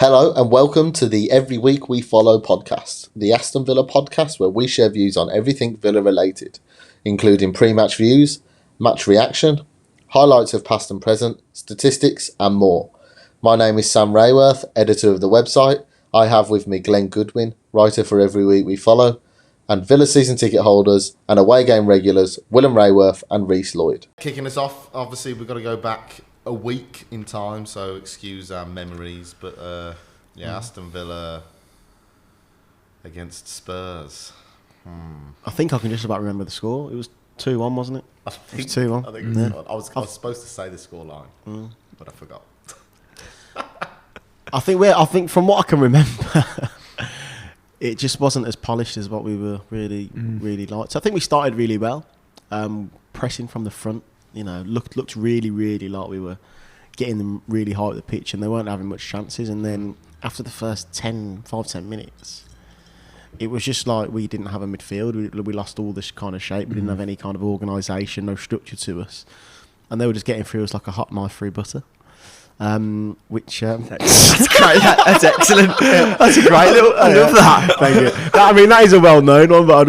Hello and welcome to the Every Week We Follow podcast, the Aston Villa podcast where we share views on everything Villa related, including pre-match views, match reaction, highlights of past and present, statistics and more. My name is Sam Rayworth, editor of the website. I have with me Glenn Goodwin, writer for Every Week We Follow, and Villa season ticket holders and away game regulars Willem Rayworth and Reece Lloyd. Kicking us off, obviously we've got to go back a week in time, so excuse our memories, but Aston Villa against Spurs. I think I can just about remember the score. It was 2-1, wasn't it? I think It was 2-1. I think it was, I was supposed to say the scoreline, but I forgot. I think from what I can remember, it just wasn't as polished as what we were really liked. So I think we started really well, pressing from the front. You know, looked really like we were getting them really high at the pitch, and they weren't having much chances. And then after the first 5-10 minutes, it was just like we didn't have a midfield. We lost all this kind of shape. We didn't have any kind of organisation, no structure to us, and they were just getting through us like a hot knife through butter. That's great. That's excellent. That's a great little. I love that. Thank you. That is a well-known one, but I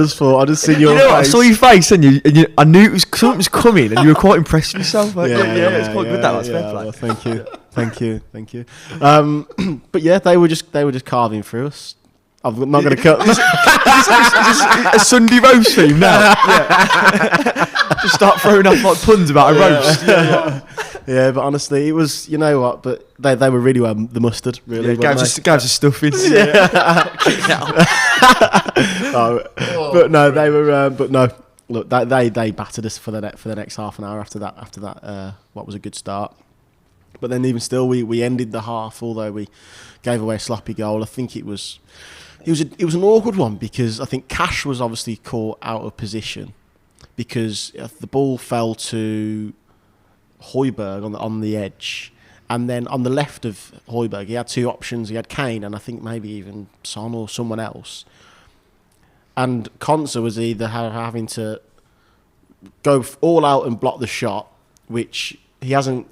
just seen your face. I saw your face, and I knew something was coming, and you were quite impressed with yourself. It's quite good. That's fair play. Well, thank you. But yeah, they were just carving through us. I'm not going to cut. Is this a Sunday roast theme now? Just start throwing up like puns about a roast. Yeah, but honestly, it was, you know what, but they were really well, the mustard, really. Gave us stuffing. But no, they were, look, they battered us for the next half an hour after that, what was a good start. But then even still, we ended the half, although we gave away a sloppy goal. I think it was an awkward one because I think Cash was obviously caught out of position because the ball fell to Højbjerg on the edge, and then on the left of Højbjerg he had two options. He had Kane and I think maybe even Son or someone else, and Konsa was either having to go all out and block the shot, which he hasn't.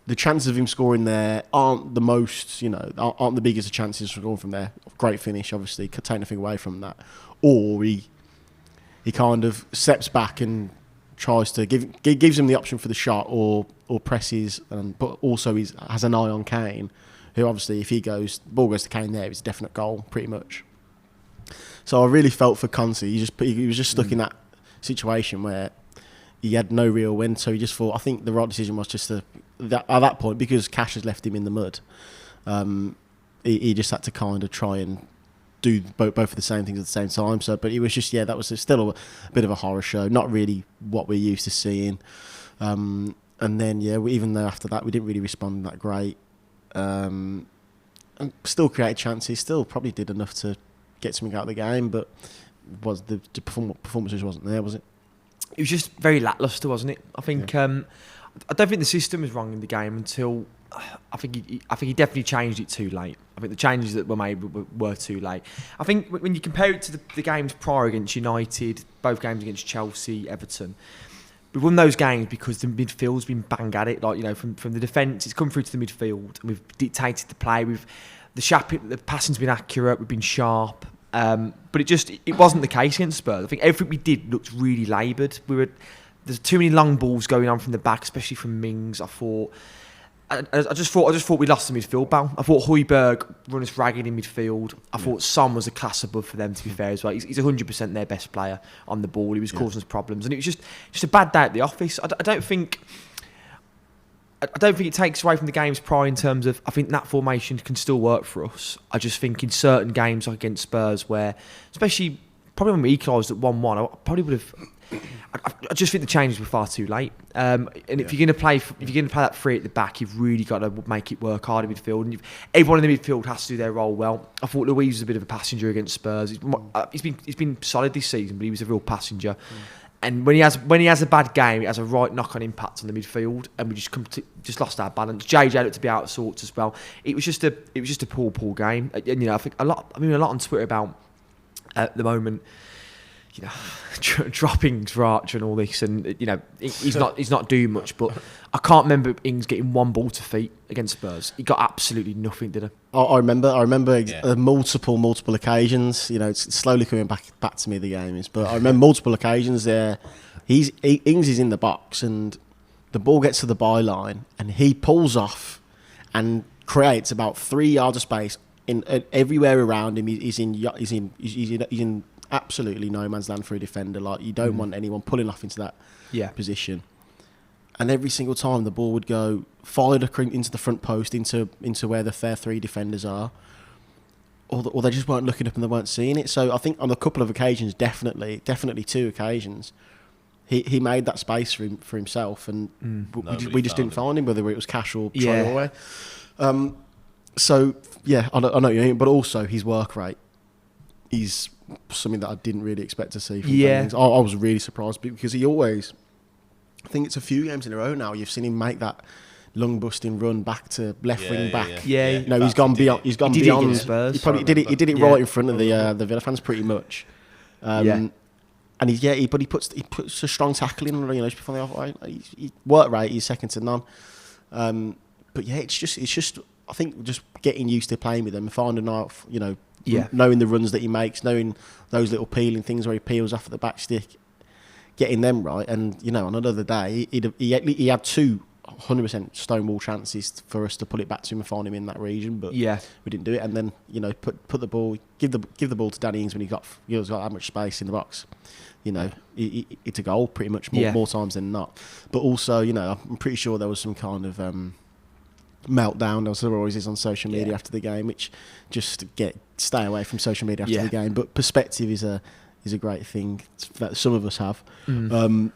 The chances of him scoring there aren't the most, aren't the biggest of chances from going from there. Great finish, obviously, could take nothing away from that. Or he kind of steps back and tries to gives him the option for the shot or presses, but also has an eye on Kane, who obviously if the ball goes to Kane there, it's a definite goal, pretty much. So I really felt for Konsa. He was just stuck in that situation where he had no real win, so he just thought, I think the right decision was just at that point, because Cash has left him in the mud, he just had to kind of try and do both of the same things at the same time. So, but it was just, that was still a bit of a horror show, not really what we're used to seeing. And then, even though after that we didn't really respond that great, and still created chances, still probably did enough to get something out of the game, but was the performance just wasn't there, was it? It was just very lacklustre, wasn't it? I think I don't think the system was wrong in the game until I think he definitely changed it too late. I think the changes that were made were too late. I think when you compare it to the games prior against United, both games against Chelsea, Everton, we've won those games because the midfield's been bang at it. From the defence, it's come through to the midfield, and we've dictated the play. The passing's been accurate. We've been sharp. But it wasn't the case against Spurs. I think everything we did looked really laboured. There's too many long balls going on from the back, especially from Mings. I just thought we lost the midfield battle. I thought Højbjerg run us ragged in midfield. I thought Son was a class above for them, to be fair as well. He's 100% their best player on the ball. He was causing us problems, and it was just a bad day at the office. I don't think it takes away from the games prior in terms of, I think that formation can still work for us. I just think in certain games like against Spurs, where, especially probably when we equalised at 1-1, I probably would have. I just think the changes were far too late. If you're going to play that free at the back, you've really got to make it work hard in midfield. And everyone in the midfield has to do their role well. I thought Luiz was a bit of a passenger against Spurs. He's been solid this season, but he was a real passenger. And when he has a bad game, it has a right knock-on impact on the midfield, and we just lost our balance. JJ looked to be out of sorts as well. It was just a poor game. And I think a lot on Twitter about at the moment. you know, droppings for Archer and all this, and you know, he's not doing much. But I can't remember Ings getting one ball to feet against Spurs. He got absolutely nothing, did he? I remember multiple occasions. You know, it's slowly coming back to me, the game is, but I remember multiple occasions there. Ings is in the box and the ball gets to the byline and he pulls off and creates about 3 yards of space in everywhere around him. He's in absolutely no man's land for a defender. Like, you don't want anyone pulling off into that position. And every single time the ball would go followed into the front post, into where the fair three defenders are, or they just weren't looking up and they weren't seeing it. So I think on a couple of occasions, definitely 2 occasions, he made that space for himself, and we just didn't find him, whether it was Cash or Traore. So yeah, I know what you mean, but also his work rate is something that I didn't really expect to see from Bennings. I was really surprised because he always, I think it's a few games in a row now, you've seen him make that lung busting run back to left wing back. No, he's gone beyond. He's gone beyond. Spurs, he probably did it. He did it right in front of the Villa fans, pretty much. And he puts a strong tackle in. You know, before the off. He work rate, he's second to none. But yeah, it's just. I think just getting used to playing with him and finding out, you know, knowing the runs that he makes, knowing those little peeling things where he peels off at the back stick, getting them right. And you know, on another day, he had 2 100% stonewall chances for us to put it back to him and find him in that region, but we didn't do it. And then, you know, put the ball, give the ball to Danny Ings when he's got that much space in the box. You know, it's a goal pretty much more times than not. But also, you know, I'm pretty sure there was some kind of meltdown, as there always is on social media after the game, which just stay away from social media after the game. But perspective is a great thing that some of us have, and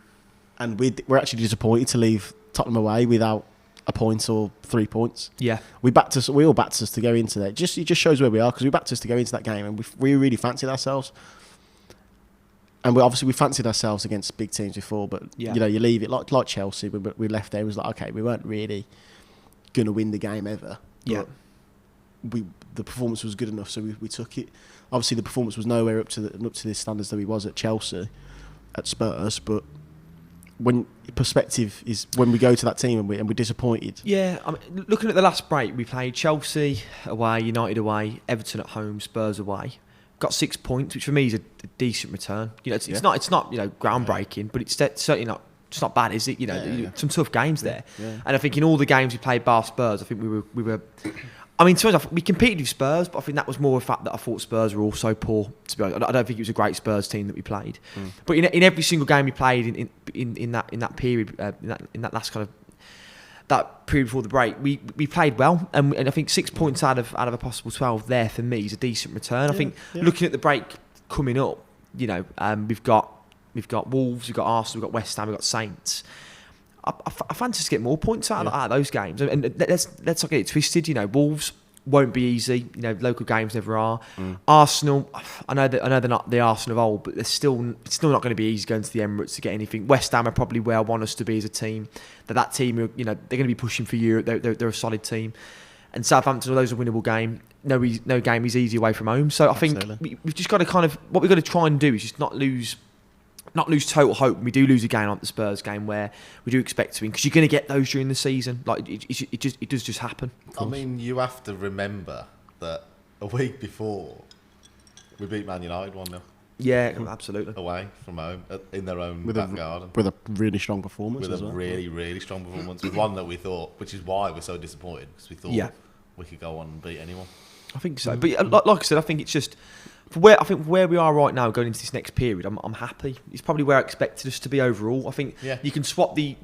we're actually disappointed to leave Tottenham away without a point or 3 points. We all backed us to go into that. It just shows where we are, because we backed us to go into that game, and we really fancied ourselves. And we fancied ourselves against big teams before, but you know, you leave it like Chelsea. We left there, it was like, okay, we weren't really going to win the game ever. But the performance was good enough, so we took it. Obviously, the performance was nowhere up to the standards that he was at Chelsea, at Spurs, but when perspective is when we go to that team and we're disappointed. I mean, looking at the last break, we played Chelsea away, United away, Everton at home, Spurs away. Got 6 points, which for me is a decent return. You know, it's not you know, groundbreaking, but it's certainly not. It's not bad, is it? You know, some tough games there. And I think in all the games we played bar Spurs, I think we were. I mean, to be honest, we competed with Spurs, but I think that was more a fact that I thought Spurs were also poor. To be honest, I don't think it was a great Spurs team that we played. But in every single game we played in that period, in that last kind of that period before the break, we played well, and I think 6 points out of a possible 12 there for me is a decent return. I think looking at the break coming up, you know, we've got Wolves, we've got Arsenal, we've got West Ham, we've got Saints. I fancy to get more points out of those games. And let's not get it twisted. You know, Wolves won't be easy. You know, local games never are. Arsenal, I know they're not the Arsenal of old, but they're still not going to be easy going to the Emirates to get anything. West Ham are probably where I want us to be as a team. That team, you know, they're going to be pushing for Europe. They're a solid team. And Southampton, those are a winnable game. No game is easy away from home. So I think we've just got to kind of, what we've got to try and do is just not lose total hope when we do lose a game like the Spurs game, where we do expect to win, because you're going to get those during the season. Like it does just happen. I mean, you have to remember that a week before we beat Man United 1-0. Yeah, absolutely. Away from home, in their own back garden. With a really strong performance. With a really, really strong performance. With one that we thought, which is why we're so disappointed, because we thought we could go on and beat anyone. I think so. But like I said, I think it's just, where we are right now going into this next period, I'm happy. It's probably where I expected us to be overall. I think you can swap the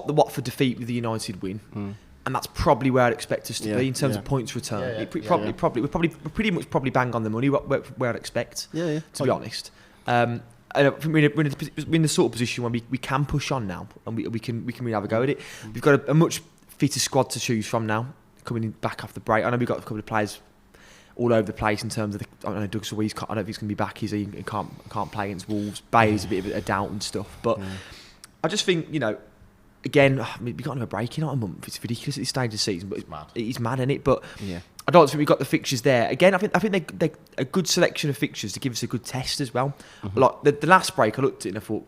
Watford defeat with the United win, and that's probably where I'd expect us to be in terms of points return. We're pretty much bang on the money where I'd expect. To be honest, and I think we're in the sort of position where we can push on now, and we can really have a go at it. We've got a much fitter squad to choose from now, coming back off the break. I know we've got a couple of players all over the place in terms of I don't know, Doug Suarez, I don't know if he's going to be back. He can't play against Wolves. Bailey's a bit of a doubt and stuff. But I just think, you know, again, I mean, we got another break in a month. It's ridiculous at this stage of the season, but it's mad, isn't it? But I don't think we've got the fixtures there. Again, I think they're a good selection of fixtures to give us a good test as well. Mm-hmm. Like the last break, I looked at it and I thought,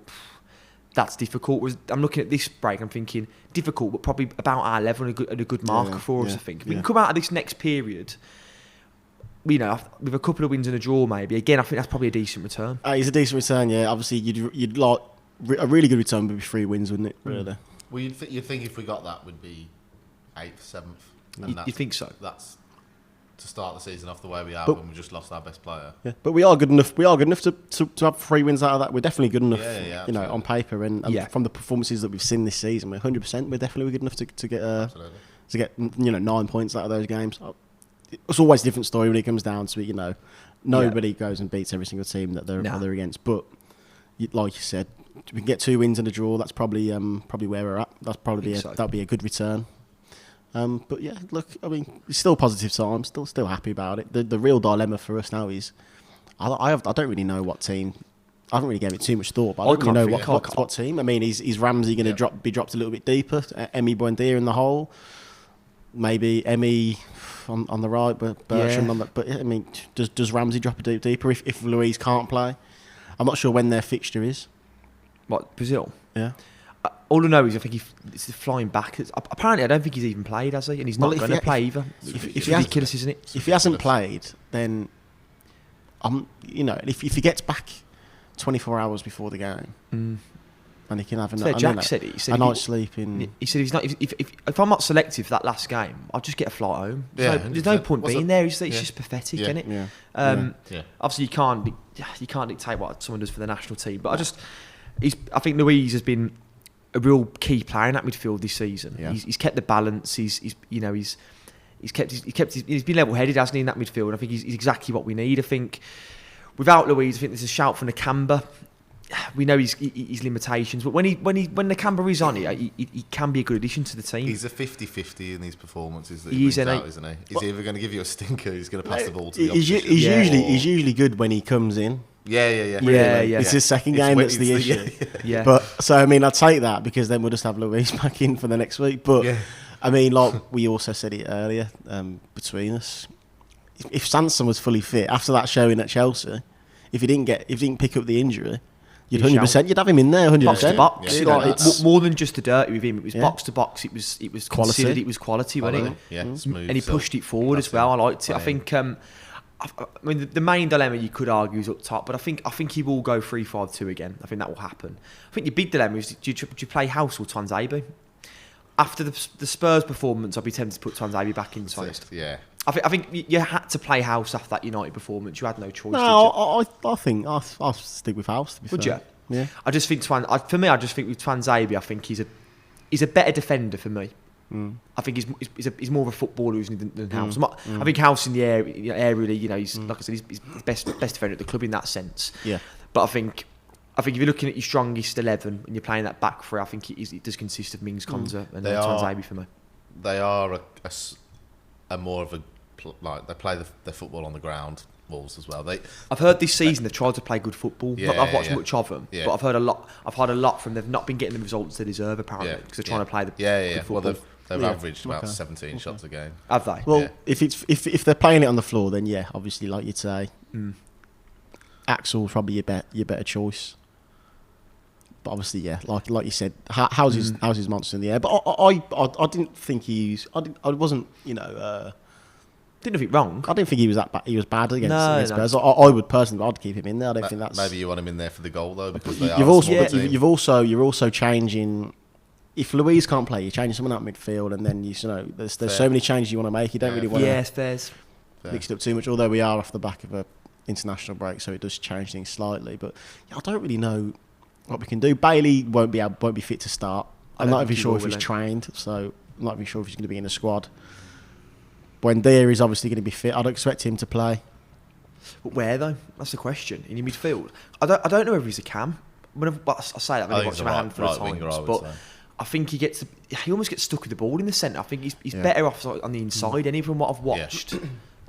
that's difficult. I'm looking at this break, I'm thinking, difficult, but probably about our level and a good marker for us, I think. If we can come out of this next period, with a couple of wins and a draw maybe, again, I think that's probably a decent return. It's a decent return, yeah. Obviously, you'd like a really good return would be 3 wins, wouldn't it, really? Well, you'd think if we got that, we'd be 8th, 7th. You think so? That's to start the season off the way we are when we just lost our best player. Yeah, but we are good enough. We are good enough to have 3 wins out of that. We're definitely good enough, on paper and from the performances that we've seen this season. We're 100%. We're definitely good enough to get 9 points out of those games. It's always a different story when it comes down to it. Nobody goes and beats every single team that they're against. But like you said, we can get 2 wins and a draw. That's probably where we're at. That's probably that'd be a good return. But yeah, look, I mean, it's still positive signs. Still happy about it. The real dilemma for us now is, I don't really know what team. I haven't really given it too much thought, but I don't really know what team. I mean, is Ramsey going to be dropped a little bit deeper? Emi Buendia in the hole, maybe Emi on the right, but Bertram on the. But I mean, does Ramsey drop a deeper if Luiz can't play? I'm not sure when their fixture is. What, Brazil? Yeah. All I know is I think it's flying back. Apparently, I don't think he's even played, has he? And he's not going to play either. It's ridiculous, isn't it? If he hasn't played, then if he gets back 24 hours before the game, and he can have a night's sleep in. He said he's not. If I'm not selected for that last game, I'll just get a flight home. Yeah, there's no point being there. It's just pathetic, isn't it? Yeah. Obviously, you can't dictate what someone does for the national team. But I think Luiz has been a real key player in that midfield this season. Yeah. He's kept the balance. He's been level-headed, hasn't he, in that midfield? And I think he's exactly what we need. I think without Luiz, I think there's a shout from Nakamba. We know his limitations, but when Nakamba is on it, he can be a good addition to the team. He's a 50-50 in these performances that he brings out, isn't he? He's either going to give you a stinker, he's going to pass the ball to the opposition. He's usually good when he comes in. Yeah. It's his second game that's the issue. Yeah. But so I mean, I'd take that because then we'll just have Luiz back in for the next week. But I mean, like we also said it earlier between us, if Sanson was fully fit after that showing at Chelsea, if he didn't pick up the injury, you'd 100%. You'd have him in there 100%. Box to box. More than just the dirty with him. It was box to box. It was quality. Considered. It was quality, wasn't it? Yeah, smooth. And he pushed it forward as well. I liked it. I think. I mean, the main dilemma you could argue is up top, but I think he will go 3-5-2 again. I think that will happen. I think your big dilemma is do you play House or Twanzebe? After the Spurs performance, I'd be tempted to put Twanzebe back in. Yeah. I think you had to play House after that United performance. You had no choice. No, I think I'll stick with House. To be Would fair. you? Yeah. I just think I just think with Twanzebe, I think he's a better defender for me. I think he's more of a footballer than House. I think House in the air really, he's like I said, he's best defender at the club in that sense. Yeah. But I think if you're looking at your strongest 11 and you're playing that back three, I think it does consist of Mings, Konza, and Twanzebe for me. They are a more of a they play their football on the ground. Wolves as well. I've heard this season they've tried to play good football. Yeah, I've watched much of them, yeah. but I've heard a lot from they've not been getting the results they deserve apparently because they're trying to play the good football. Well, they've averaged about 17 shots a game. Have they? Well, if they're playing it on the floor, then yeah, obviously, like you'd say, Axel's probably your better choice. But obviously, yeah, like you said, how's his monster in the air? But I didn't think I wasn't, didn't have it wrong. I didn't think he was that bad. He was bad against Spurs. I would personally, I'd keep him in there. I don't think that's. Maybe you want him in there for the goal though, because you're also changing. If Luiz can't play, you're changing someone out midfield, and then there's so many changes you want to make. You don't really want to mix it up too much. Although we are off the back of a international break, so it does change things slightly. But I don't really know what we can do. Bailey won't be fit to start. I'm not even sure if he's trained, so I'm not even sure if he's going to be in the squad. Buendia is obviously going to be fit. I'd expect him to play. But where though? That's the question. In your midfield, I don't know if he's a cam. I say that when I watch him a handful of times, but I think he almost gets stuck with the ball in the centre. I think he's better off on the inside. Any from what I've watched,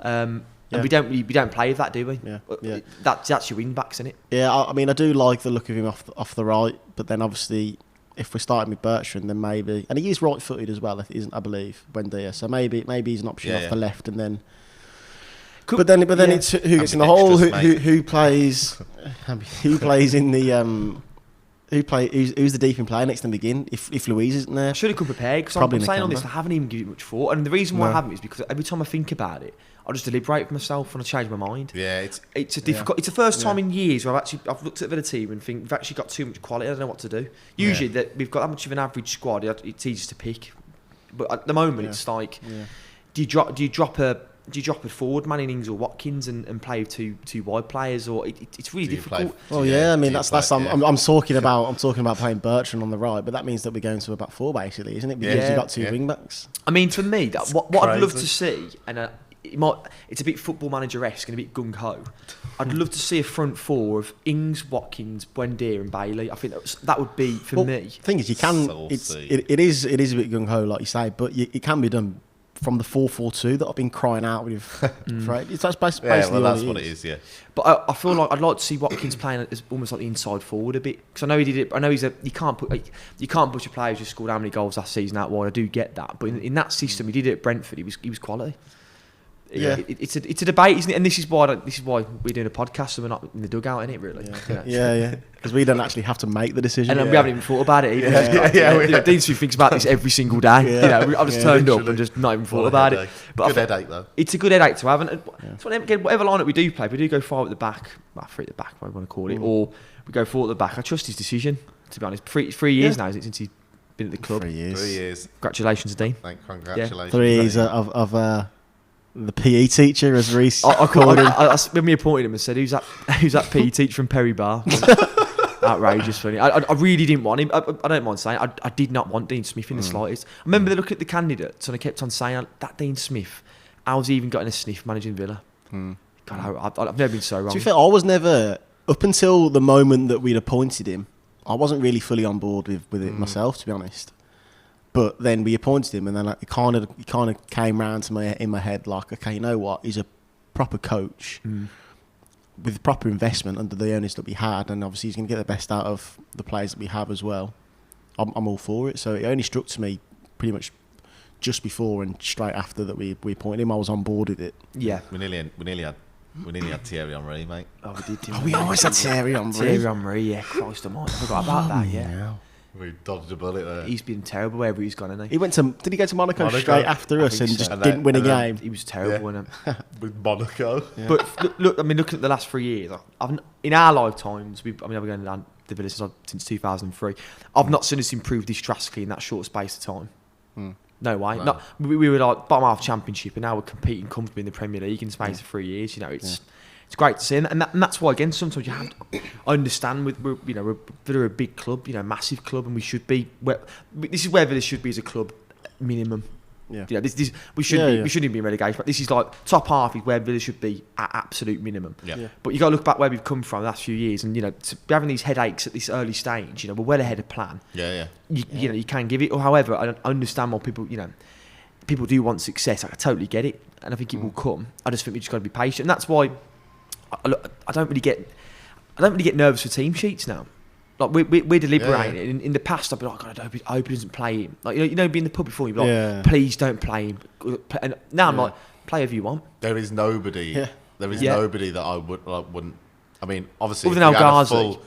and we don't play with that, do we? Yeah. That's your wing backs, isn't it? Yeah, I mean I do like the look of him off the right, but then obviously if we're starting with Bertrand, then maybe, and he is right-footed as well, isn't I believe, Buendia. So maybe he's an option off the left, and then. But then it's who gets in the hole, who plays in the who's the deep in play next to begin if Louise isn't there. I should have come prepared because I'm saying on this, I haven't even given it much thought, and the reason why I haven't is because every time I think about it, I just deliberate for myself and I change my mind. Yeah, it's a difficult. It's the first time in years where I've looked at the team and think we've actually got too much quality. I don't know what to do. Usually that we've got that much of an average squad, it's easy to pick, but at the moment it's like, do you drop a forward man in Ings or Watkins and play with two wide players, or it's really difficult. Well, I mean that's I'm talking about playing Bertrand on the right, but that means that we're going to a back four basically, isn't it? Because you've got two wing backs. I mean, for me, what I'd love to see, and it's a bit Football Manager-esque and a bit gung-ho. I'd love to see a front four of Ings, Watkins, Buendia and Bailey. I think that would be, for me. The thing is, you can. It is a bit gung-ho, like you say, but it can be done from the 4-4-2 that I've been crying out with. That's basically that's what it is. Yeah. But I feel like I'd like to see Watkins playing as almost like the inside forward a bit, because I know he did it. I know you can't push a player who's just scored how many goals last season out wide. I do get that, but in that system, he did it at Brentford. He was quality. Yeah, it's a debate, isn't it? And this is why we're doing a podcast, so we're not in the dugout, innit? Really. Yeah. Because we don't actually have to make the decision, and we haven't even thought about it. Either. Dean Smith thinks about this every single day. I've just turned up and just not even thought about it. But good headache though. It's a good headache to have, and whatever lineup we do play, we do go far at the back, three at the back, whatever you want to call it, or we go forward at the back. I trust his decision. To be honest, 3 years now since he's been at the club. 3 years. 3 years. Congratulations, Dean. Congratulations. 3 years of the PE teacher, as Reece called him. When we appointed him and said, who's that PE teacher from Perry Bar? Outrageous funny. I really didn't want him. I don't mind saying I did not want Dean Smith in the slightest. I remember looking at the candidates and I kept on saying, that Dean Smith, how's he even got in a sniff managing Villa? God, I've never been so wrong. To be fair, I was never, up until the moment that we'd appointed him, I wasn't really fully on board with it myself, to be honest. But then we appointed him, and then it kind of came round to in my head, like, okay, you know what? He's a proper coach with proper investment under the owners that we had, and obviously he's going to get the best out of the players that we have as well. I'm all for it. So it only struck to me pretty much just before and straight after that we appointed him. I was on board with it. Yeah, we nearly had Thierry Henry, mate. Oh, we did. We always had Thierry Henry. Thierry Henry, yeah. Christ almighty, I forgot about that. Yeah. We dodged a bullet there. He's been terrible wherever he's gone, hasn't he? Did he go to Monaco straight after us and just didn't win a game? He was terrible, wasn't he? With Monaco. Yeah. But look, I mean, looking at the last 3 years, in our lifetimes, I've been going down the Villa since 2003. I've not seen us improve this drastically in that short space of time. No way. No. We were like bottom half Championship, and now we're competing comfortably in the Premier League in the space of 3 years. It's great to see, and that's why again sometimes you have to understand we're a big club, massive club, and we should be. This is where Villa should be as a club, minimum. Yeah. We shouldn't be in relegation. But this is like top half is where Villa should be at absolute minimum. Yeah. But you got to look back where we've come from the last few years, and to be having these headaches at this early stage. We're well ahead of plan. Yeah. You can give it. Or however, I understand why people people do want success. I totally get it, and I think it will come. I just think we just got to be patient, and that's why. I don't really get nervous for team sheets now. Like we're deliberating. In the past, I'd be like, God, I hope he doesn't play him. Like be in the pub before, you'd be like, please don't play him. And now I'm like, play whoever you want. There is nobody. Yeah. There is nobody that I wouldn't. I mean, obviously, other than El Ghazi.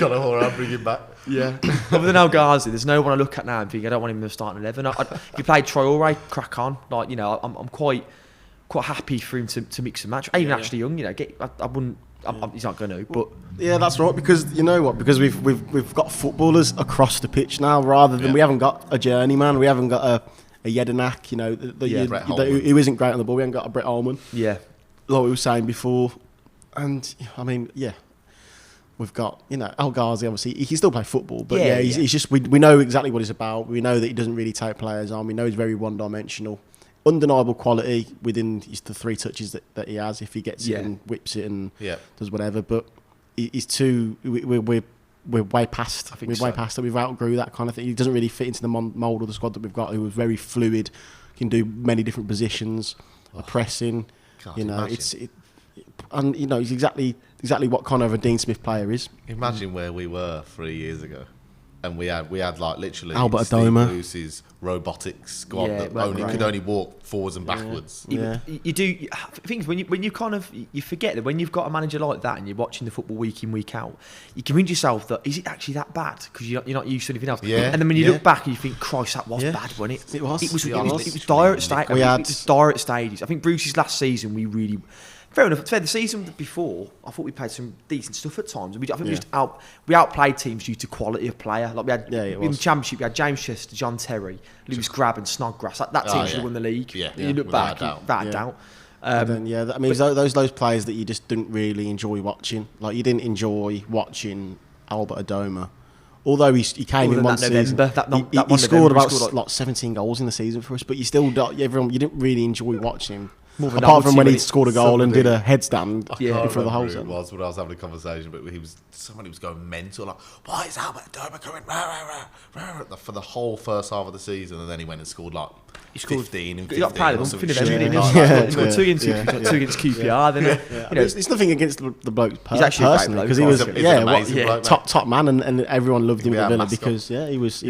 I'll bring him back. Yeah. Other than El Ghazi, there's no one I look at now and think I don't want him in the starting 11. If you played Traore, crack on. Like I'm quite happy for him to mix and match. Even actually young, I wouldn't. He's not going to, but yeah, that's right. Because you know what? Because we've got footballers across the pitch now, rather than we haven't got a journeyman. We haven't got a Jedinak, who isn't great on the ball. We haven't got a Brett Holman. Yeah, like we were saying before. And I mean, we've got El Ghazi. Obviously, he can still play football, but he's just we know exactly what he's about. We know that he doesn't really take players on. We know he's very one-dimensional. Undeniable quality within the 3 touches that he has. If he gets it and whips it and does whatever, but he's too. We're way past. We're way past that. We've outgrew that kind of thing. He doesn't really fit into the mould of the squad that we've got. Who was very fluid, can do many different positions, pressing. And he's exactly exactly what kind of a Dean Smith player is. Imagine where we were 3 years ago. And we had like literally Albert Steve Adoma. Bruce's robotics squad that well, could only walk forwards and backwards. Yeah. You do things when you kind of you forget that when you've got a manager like that and you're watching the football week in week out, you convince yourself that is it actually that bad because you're not used to anything else. Yeah. And then when you look back and you think, Christ, that was Yeah. bad, wasn't it? It was. It was Yeah, it was. dire at stages. We It had- was dire at stages. I think Bruce's last season we really. Fair enough. Fair. The season before, I thought we played some decent stuff at times. I think we outplayed teams due to quality of player. Like we had in the Championship, we had James Chester, John Terry, Lewis Grab, and Snodgrass. That team should have won the league. Yeah. You look Without back, a doubt. without a doubt. And then, I mean, those players that you just didn't really enjoy watching. Like you didn't enjoy watching Albert Adoma. Although he came in one season, he scored about like 17 goals in the season for us. But you still, you didn't really enjoy watching him. Apart from when he scored a goal and did a headstand in front of the whole zone. It was when I was having a conversation, but somebody was going mental, like, why is Albert Adoma coming? Rah, rah, rah, for the whole first half of the season, and then he went and scored like 15 and 15. He got proud of him. He scored two against QPR. Then It's nothing against the bloke He's actually personally because he was top man and everyone loved him at Villa because he was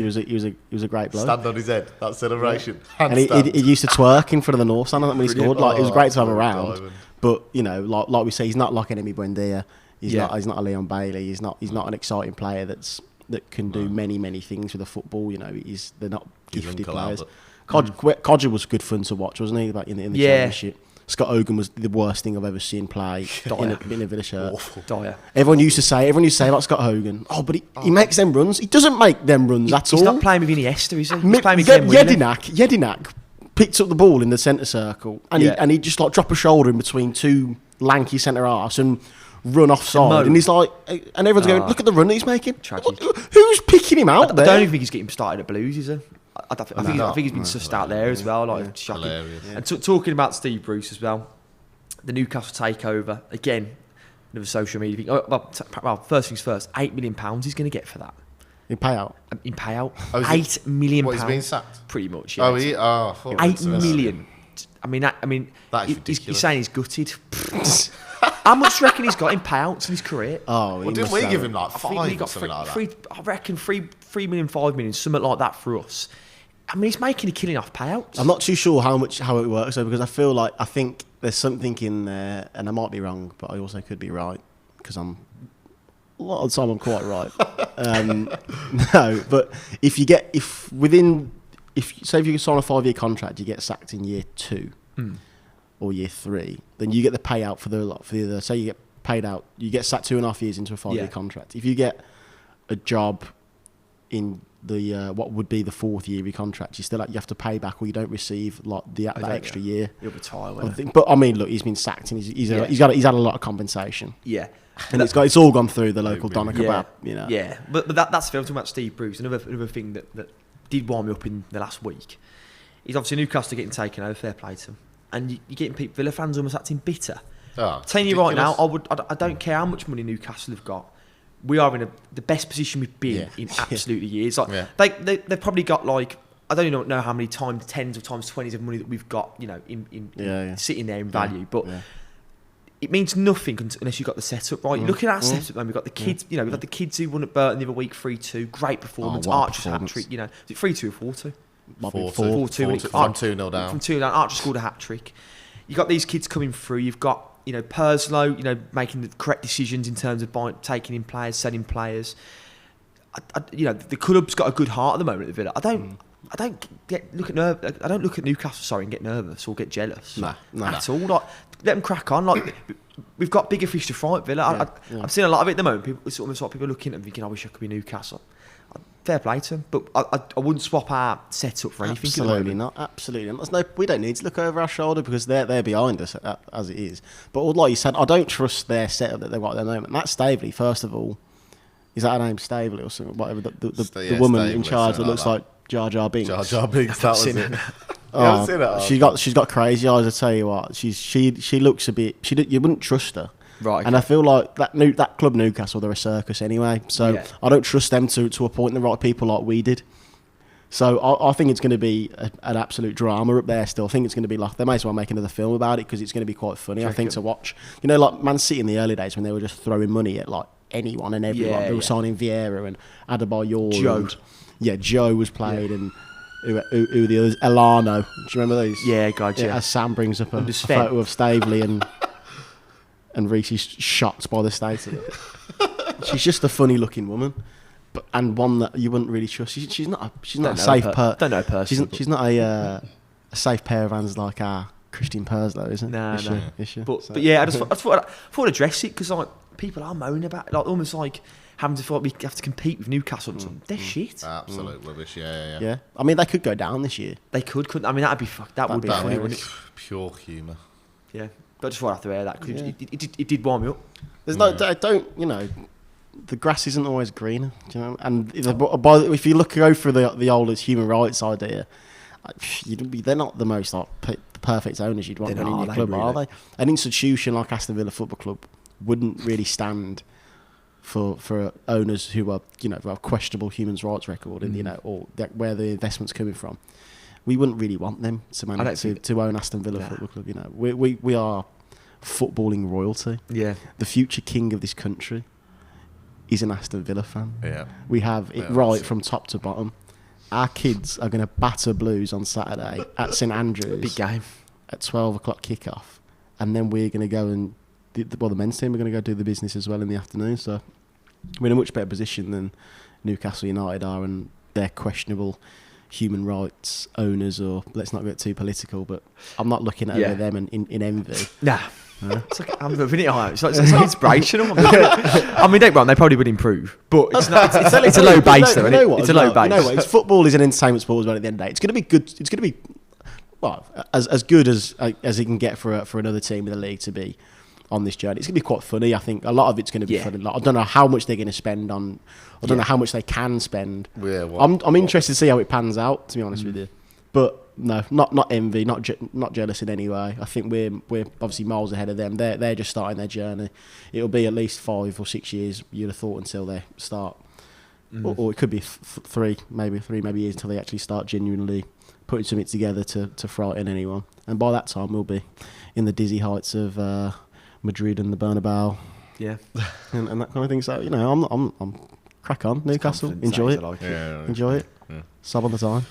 a great bloke. Stand on his head, that celebration. And he used to twerk in front of the North Stand when he scored. Like it was great to have him around. But like we say, he's not like an Emi Buendia. He's not a Leon Bailey. He's not an exciting player that can do many things with the football. They're not gifted players. Codger was good fun to watch, wasn't he? Like in the Championship. Scott Hogan was the worst thing I've ever seen play in a Villa shirt. Dire. Everyone used to say about Scott Hogan, but he makes them runs. He doesn't make them runs at all. He's not playing with Iniesta, is he? He's playing with Jedinak picked up the ball in the centre circle and he just like drop a shoulder in between two lanky centre halves and run offside. And he's like, and everyone's going, look at the run that he's making. Tragic. Who's picking him out there? I don't even think he's getting started at Blues, is he? I think he's been sussed out there as well. Like shocking. Hilarious. And talking about Steve Bruce as well, the Newcastle takeover again. Another social media thing. Well, first things first. £8 million he's going to get for that. In payout. £8 million. What, he's been sacked? Pretty much. Yeah. £8 million. I mean, he's saying he's gutted. How much do you reckon he's got in payouts in his career? Didn't we give him like 5 I think he or got something like that? I reckon 3 million, 5 million, something like that for us. I mean, he's making a killing off payouts. I'm not too sure how it works though, because I think there's something in there, and I might be wrong, but I also could be right because a lot of the time I'm quite right. No, but if you say if you sign a 5-year contract, you get sacked in year 2 or year 3, then you get the payout for the say you get paid out, you get sacked 2.5 years into a 5-year contract. If you get a job in the what would be the 4th year of your contract, you have to pay back, or you don't receive like that extra year. You'll retire. But I mean, look, he's been sacked and he's had a lot of compensation. Yeah, and it's all gone through the local doner kebab. Yeah, but that's fair. Talking about Steve Bruce, another thing that did warm me up in the last week is obviously Newcastle getting taken over. Fair play to them, and you're getting Villa fans almost acting bitter. Telling you right now, I don't care how much money Newcastle have got. We are in the best position we've been in absolutely years. Like they've probably got like, I don't even know how many times 10s or times 20s of money that we've got, in sitting there in value. But it means nothing unless you've got the setup right. Look at our setup, man. We've got the kids. We've got the kids who won at Burton the other week, 3-2. Great performance. Archer's hat trick. Is it 3-2 or 4-2? 4-2. From 2-0 down. From 2-0 down. Archer scored a hat trick. You've got these kids coming through. You've got Perslow, making the correct decisions in terms of taking in players, selling players. The club's got a good heart at the moment at the Villa. I don't look at Newcastle, and get nervous or get jealous. Nah. At all. Like, let them crack on. Like, we've got bigger fish to fry at Villa. I've seen a lot of it at the moment. It's almost like people looking at them thinking, I wish I could be Newcastle. Fair play to them, but I wouldn't swap our setup for anything. Absolutely not. Absolutely not. We don't need to look over our shoulder because they're behind us as it is. But like you said, I don't trust their setup that they've got at the moment. Matt Staveley, first of all, is that her name, Staveley or something? Whatever. The woman Staveley, in charge that looks like Jar Jar Binks. Jar Jar Binks, that was it. She's got crazy eyes. I tell you what, she looks a bit. You wouldn't trust her. Right, okay. And I feel like that club Newcastle, they're a circus anyway. So I don't trust them to appoint the right people like we did. So I think it's going to be an absolute drama up there still. I think it's going to be like, they may as well make another film about it because it's going to be quite funny, I think, to watch. You know, like Man City in the early days when they were just throwing money at like anyone and everyone. They were signing Vieira and Adebayor. Joe. Joe was played and who the others? Elano. Do you remember those? Yeah, God, yeah. As Sam brings up a photo of Stavely and Reese's shots by the state of it. She's just a funny looking woman. And one that you wouldn't really trust. She's not a safe don't know her person. She's not a safe pair of hands like our Christian Perslow, isn't it? No. Is she? But yeah, I thought I'd address it because like people are moaning about it, like almost like having to feel like we have to compete with Newcastle. They're shit. Absolute rubbish. Yeah. Yeah. I mean, they could go down this year. They couldn't. I mean, that'd be funny, wouldn't it? Pure humour. Yeah, but I just thought I'd have to air that because it did warm me up. There's the grass isn't always greener, do you know? And if you go through the oldest human rights idea, they're not the most perfect owners you'd want in your club, are they? An institution like Aston Villa Football Club wouldn't really stand for owners who are, have a questionable human rights record, and or where the investment's coming from. We wouldn't really want them to own Aston Villa Football Club. We are footballing royalty. Yeah, the future king of this country is an Aston Villa fan. Yeah. We have it right from top to bottom. Our kids are going to batter Blues on Saturday at St Andrews. Big game. At 12 o'clock kickoff. And then we're going to go and... the men's team are going to go do the business as well in the afternoon. So we're in a much better position than Newcastle United are, and their questionable human rights owners, or let's not get too political, but I'm not looking at them in envy. Nah. It's like I'm moving it on. It's like inspirational. I mean, don't get me wrong, they probably would improve, but it's not. It's a low base, though, isn't it? It's a low base. You know what? Football is an entertainment sport as well. At the end of the day, it's going to be good. It's going to be as good as it can get for another team in the league to be on this journey. It's going to be quite funny. I think a lot of it's going to be funny. Like, I don't know how much they're going to spend on. I don't know how much they can spend. Yeah, I'm interested to see how it pans out. To be honest with you, but. No, not envy, not jealous in any way. I think we're obviously miles ahead of them. They're just starting their journey. It'll be at least 5 or 6 years, you'd have thought, until they start, or it could be three maybe years until they actually start genuinely putting something together to frighten anyone. And by that time, we'll be in the dizzy heights of Madrid and the Bernabeu, and that kind of thing. So I'm crack on Newcastle, enjoy it, enjoy it. Yeah. Sub on the time.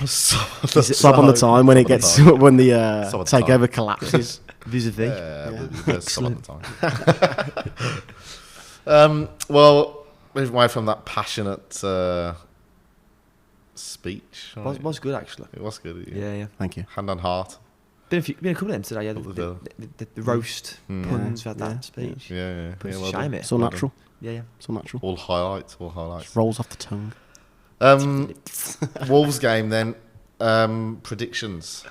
Sub on the time when it gets when the takeover collapses. Vis-a-vis. Sub on the time. Well, moving away from that passionate speech. It was good, actually. It was good. Yeah. Thank you. Hand on heart. Been a couple of them today. Yeah, the roast puns had that speech. Yeah. But it's a shame it. It's all natural. Yeah. It's all natural. All highlights. Just rolls off the tongue. Wolves game then. Predictions.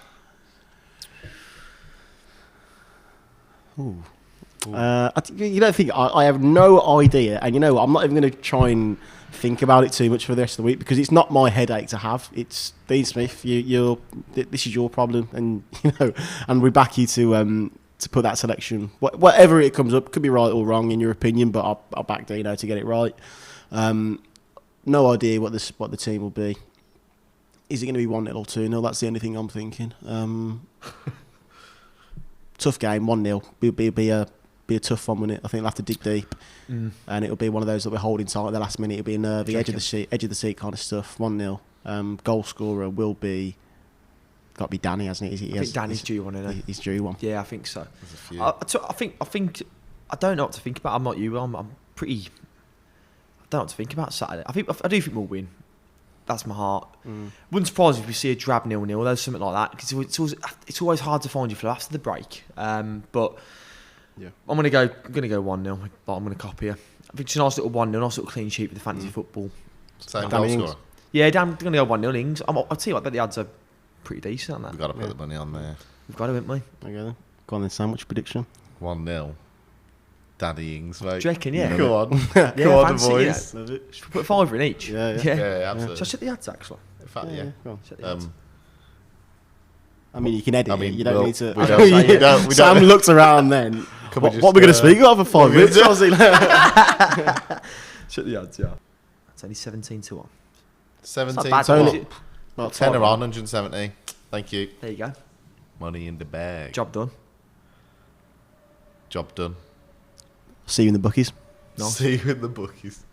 Ooh. You don't think I have no idea, and I'm not even going to try and think about it too much for the rest of the week because it's not my headache to have. It's Dean Smith. This is your problem, and and we back you to put that selection, whatever it comes up, could be right or wrong in your opinion, but I'll back Deano to get it right. No idea what the team will be. Is it going to be 1-0 or 2-0? That's the only thing I'm thinking. Tough game, 1-0. It'll be a tough one, won't it? I think we'll have to dig deep, and it'll be one of those that we're holding tight at the last minute. It'll be the edge of the seat kind of stuff. 1-0. Goal scorer will be got to be Danny, hasn't it? I think Danny's due one, isn't he? He's due one. Yeah, I think so. I think I don't know what to think about. I'm not you. I'm pretty. I don't know what to think about Saturday. I do think we'll win. That's my heart. Wouldn't surprise me if we see a drab 0-0. There's something like that because it's always hard to find your flow after the break. But I'm gonna go 1-0. But I'm gonna copy her. I think it's a nice little 1-0, nice little clean sheet with the fantasy football. Same goal scorer. Yeah, I'm gonna go 1-0 Ings. I'll tell you what, I bet the odds are pretty decent on that. We've got to put the money on there. We've got to, haven't we? Okay then. Go on then, sandwich prediction. 1-0. Daddy Ings, mate. Do you reckon, yeah? Go on. Yeah, Go on, fancy, boys. Yeah. Should we put a £5 in each? Yeah. Yeah, absolutely. Shall I set the odds, actually? In fact, yeah. Go on. Set the odds. I mean, you can edit it. You don't need to. We don't. Sam looked around then. What are we going to speak about for 5 minutes? Shut the odds, yeah. It's only 17-1. 17. bad, So is it? About Tenner 5. on 170. Thank you. There you go. Money in the bag. Job done. Job done. See you in the bookies. Nice. See you in the bookies.